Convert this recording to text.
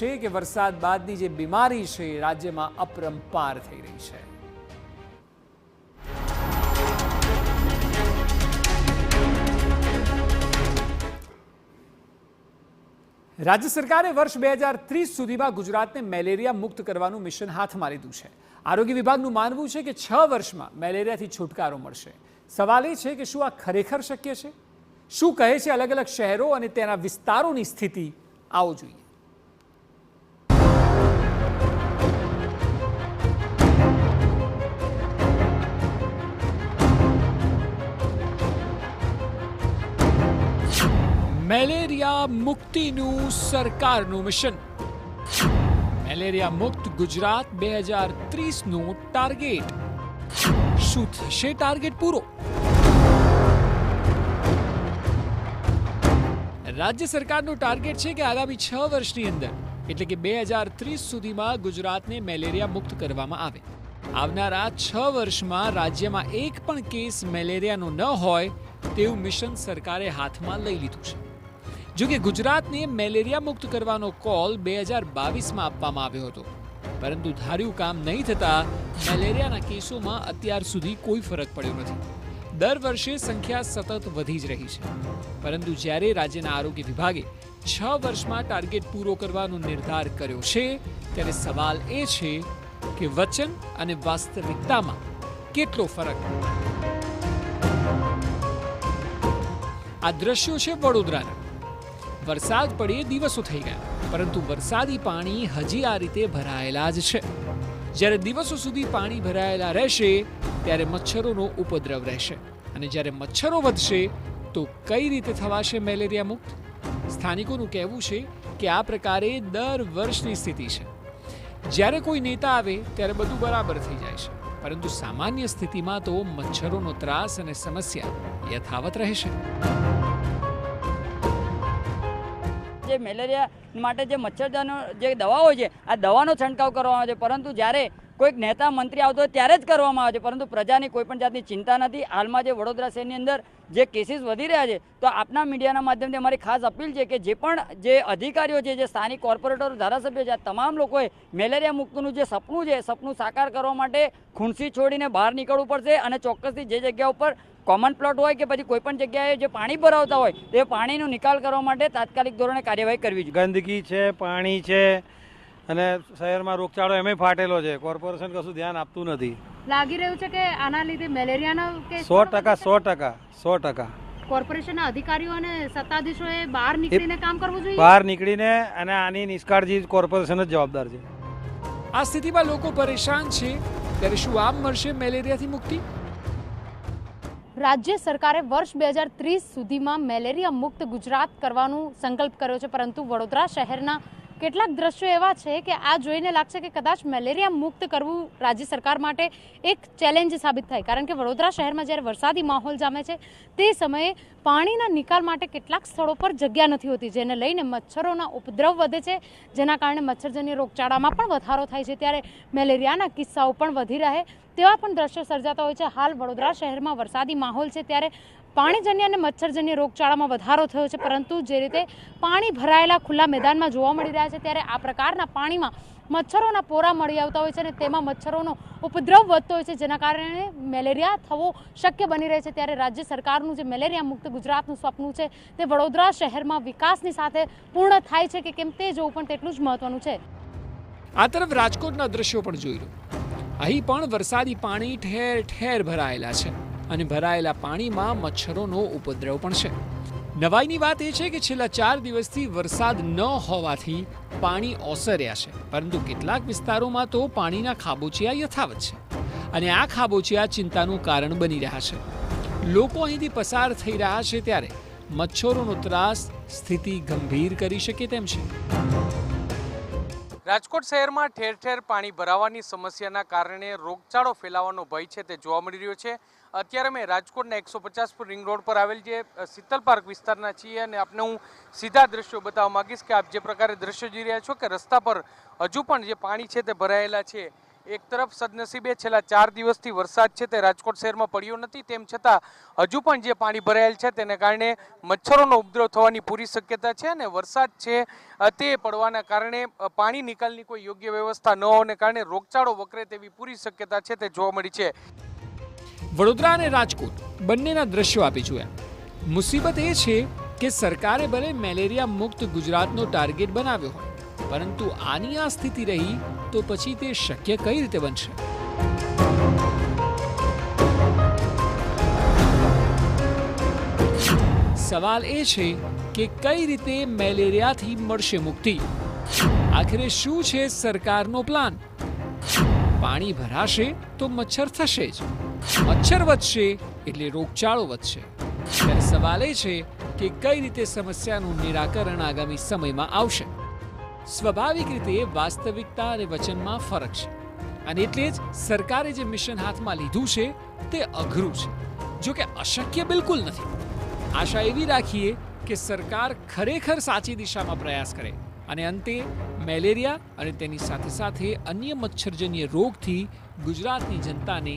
છે કે વરસાદ બાદની જે બીમારી છે એ રાજ્યમાં અપરંપાર થઈ રહી છે। રાજ્ય સરકારે વર્ષ 2030 સુધીમાં ગુજરાતને મેલેરિયા મુક્ત કરવાનું મિશન હાથમાં લીધું છે। આરોગ્ય વિભાગનું માનવું છે કે 6 વર્ષમાં મેલેરિયાથી છુટકારો મળશે। સવાલ એ છે કે શું આ ખરેખર શક્ય છે? શું કહે છે અલગ અલગ શહેરો અને તેના વિસ્તારોની સ્થિતિ? આવો જોઈએ। મેલેરિયા મુક્તિનું સરકારનું મિશન। મેલેરિયા મુક્ત ગુજરાત 2030નું ટાર્ગેટ। શું થશે ટાર્ગેટ પૂરો? રાજ્ય સરકારનો ટાર્ગેટ છે કે આગામી 6 વર્ષની અંદર એટલે કે 2030 સુધીમાં ગુજરાતને મેલેરિયા મુક્ત કરવામાં આવે। આવનારા 6 વર્ષમાં રાજ્યમાં એક પણ કેસ મેલેરિયાનો ન હોય તેવું મિશન સરકારે હાથમાં લઈ લીધું છે। જો કે ગુજરાતને મેલેરિયા મુક્ત કરવાનો કોલ 2022માં આપવામાં આવ્યો હતો, પરંતુ ધાર્યું કામ નહીં થતા મેલેરિયાના કેસોમાં અત્યાર સુધી કોઈ ફરક પડ્યો નથી। દર વર્ષે સંખ્યા સતત વધી જ રહી છે, પરંતુ જ્યારે રાજ્યના આરોગ્ય વિભાગે 6 વર્ષમાં ટાર્ગેટ પૂરો કરવાનો નિર્ધાર કર્યો છે ત્યારે સવાલ એ છે કે વચન અને વાસ્તવિકતામાં કેટલો ફરક? આ દ્રશ્યો છે વડોદરાના। વરસાદ પડે દિવસો થઈ ગયા, પરંતુ વરસાદી પાણી હજી આ રીતે ભરાયેલા જ છે। જ્યારે દિવસો સુધી પાણી ભરાયેલા રહેશે ત્યારે મચ્છરોનો ઉપદ્રવ રહેશે, અને જ્યારે મચ્છરો વધશે તો કઈ રીતે થવાશે મેલેરિયા મુક્ત? સ્થાનિકોનું કહેવું છે કે આ પ્રકારે દર વર્ષની સ્થિતિ છે। જ્યારે કોઈ નેતા આવે ત્યારે બધું બરાબર થઈ જાય છે, પરંતુ સામાન્ય સ્થિતિમાં તો મચ્છરોનો ત્રાસ અને સમસ્યા યથાવત રહેશે। જે મેલેરિયા માટે જે મચ્છરદાનો જે દવાઓ છે આ દવાનો છંટકાવ કરવામાં આવે છે, પરંતુ જ્યારે કોઈક નેતા મંત્રી આવતો હોય ત્યારે જ કરવામાં આવે છે, પરંતુ પ્રજાની કોઈ પણ જાતની ચિંતા નથી। હાલમાં જે વડોદરા શહેરની અંદર જે કેસીસ વધી રહ્યા છે, તો આપના મીડિયાના માધ્યમથી અમારી ખાસ અપીલ છે કે જે પણ જે અધિકારીઓ છે, જે સ્થાનિક કોર્પોરેટરો, ધારાસભ્યો છે, આ તમામ લોકોએ મેલેરિયા મુક્તનું જે સપનું છે સપનું સાકાર કરવા માટે ખૂણસી છોડીને બહાર નીકળવું પડશે, અને ચોક્કસથી જે જગ્યા ઉપર કોમન પ્લોટ હોય કે પછી કોઈ પણ જગ્યાએ જે પાણી ભરાવતા હોય તે પાણીનો નિકાલ કરવા માટે તાત્કાલિક ધોરણે કાર્યવાહી કરવી જોઈએ। ગંદકી છે, પાણી છે, અને શહેરમાં રોગચાળો એમાં ફાટેલો છે, કોર્પોરેશન કશું ધ્યાન આપતું નથી। લાગી રહ્યું છે કે આના લીધે મેલેરિયાનો કેસ 100% કોર્પોરેશનના અધિકારીઓ અને સત્તાધીશોએ બહાર નીકળીને કામ કરવું જોઈએ। બહાર નીકળીને અને આની નિષ્કાળજી કોર્પોરેશન જ જવાબદાર છે। આ સ્થિતિમાં લોકો પરેશાન છે, ત્યારે શું આમ મળશે મેલેરિયાથી મુક્તિ? રાજ્ય સરકારે વર્ષ 2030 સુધીમાં મેલેરિયા મુક્ત ગુજરાત કરવાનો સંકલ્પ કર્યો છે, પરંતુ વડોદરા શહેરના કેટલાક દ્રશ્યો એવા છે કે આ જોઈને લાગશે કે કદાચ મેલેરિયા મુક્ત કરવું રાજ્ય સરકાર માટે એક ચેલેન્જ સાબિત થાય, કારણ કે વડોદરા શહેરમાં જ્યારે વરસાદી માહોલ જામે છે તે સમયે પાણીના નિકાલ માટે કેટલાક સ્થળો પર જગ્યા નથી હોતી, જેને લઈને મચ્છરોના ઉપદ્રવ વધે છે, જેના કારણે મચ્છરજન્ય રોગચાળામાં પણ વધારો થાય છે, ત્યારે મેલેરિયાના કિસ્સાઓ પણ વધી રહે તેવા પણ દ્રશ્યો સર્જાતા હોય છે। હાલ વડોદરા શહેરમાં વરસાદી માહોલ છે ત્યારે પાણીજન્ય અને મચ્છરજન્ય રોગચાળામાં વધારો થયો છે, પરંતુ જે રીતે પાણી ભરાયેલા ખુલ્લા મેદાનમાં જોવા મળી રહ્યા છે ત્યારે આ પ્રકારના પાણીમાં મચ્છરોના પોરા મળી આવતા હોય છે અને તેમાં મચ્છરોનો ઉપદ્રવ વધતો હોય છે, જેના કારણે મેલેરિયા થવો શક્ય બની રહે છે। ત્યારે રાજ્ય સરકારનું જે મેલેરિયા મુક્ત ગુજરાતનું સપનું છે તે વડોદરા શહેરમાં વિકાસની સાથે પૂર્ણ થાય છે કે કેમ તે જોવું પણ તેટલું જ મહત્વનું છે। આ તરફ રાજકોટના દ્રશ્યો પણ જોઈ લો। અહીં પણ વરસાદી પાણી ઠેર ઠેર ભરાયેલા છે, અને ભરાયેલા પાણીમાં મચ્છરોનો ઉપદ્રવ પણ છે। નવાઈની વાત એ છે કે છેલ્લા 4 દિવસથી વરસાદ ન હોવાથી પાણી ઓસર્યા છે, પરંતુ કેટલાક વિસ્તારોમાં તો પાણીના ખાબોચિયા યથાવત છે, અને આ ખાબોચિયા ચિંતાનું કારણ બની રહ્યા છે। લોકો અહીંથી પસાર થઈ રહ્યા છે ત્યારે મચ્છરોનો ત્રાસ સ્થિતિ ગંભીર કરી શકે તેમ છે। રાજકોટ શહેરમાં ઠેર ઠેર પાણી ભરાવાની સમસ્યાના કારણે રોગચાળો ફેલાવાનો ભય છે તે જોવા મળી રહ્યો છે। અત્યારે અમે રાજકોટના 150 ફૂટ રિંગ રોડ પર આવેલ જે શીતલ પાર્ક વિસ્તારના છીએ, અને આપને હું સીધા દ્રશ્યો બતાવવા માંગીશ કે આપ જે પ્રકારે દ્રશ્યો જોઈ રહ્યા છો કે રસ્તા પર હજુ પણ જે પાણી છે તે ભરાયેલા છે। એક તરફ સદનસીબે છેલ્લા 4 દિવસથી વરસાદ છે તે રાજકોટ શહેરમાં પડ્યો નથી, તેમ છતાં હજુ પણ જે પાણી ભરાયેલ છે તેને કારણે મચ્છરોનો ઉપદ્રવ થવાની પૂરી શક્યતા છે અને વરસાદ છે તે પડવાના કારણે પાણી નિકાલની કોઈ યોગ્ય વ્યવસ્થા ન હોવાને કારણે રોગચાળો વકરે તેવી પૂરી શક્યતા છે તે જોવા મળી છે. વડોદરા અને રાજકોટ બંનેના દ્રશ્યો આપી જોયા. મુસીબત એ છે કે સરકારે ભલે મેલેરિયા મુક્ત ગુજરાતનો ટાર્ગેટ બનાવ્યો હોય, પરંતુ આની આ સ્થિતિ રહી તો પછી તે શક્ય કઈ રીતે બનશે? સવાલ એ છે કે કઈ રીતે મેલેરિયાથી મળશે મુક્તિ? આખરે શું છે સરકારનો પ્લાન? પાણી ભરાશે તો મચ્છર થશે જ, મચ્છર વધશે એટલે રોગચાળો વધશે. ત્યારે સવાલ એ છે કે કઈ રીતે સમસ્યાનું નિરાકરણ આગામી સમયમાં આવશે? સ્વાભાવિક રીતે વાસ્તવિકતા અને વચનમાં ફરક છે અને એટલે જ સરકારે જે મિશન હાથમાં લીધું છે તે અઘરું છે, જો કે અશક્ય બિલકુલ નથી. આશા એવી રાખીએ કે સરકાર ખરેખર સાચી દિશામાં પ્રયાસ કરે અને અંતે મેલેરિયા અને તેની સાથે સાથે અન્ય મચ્છરજન્ય રોગથી ગુજરાતની જનતાને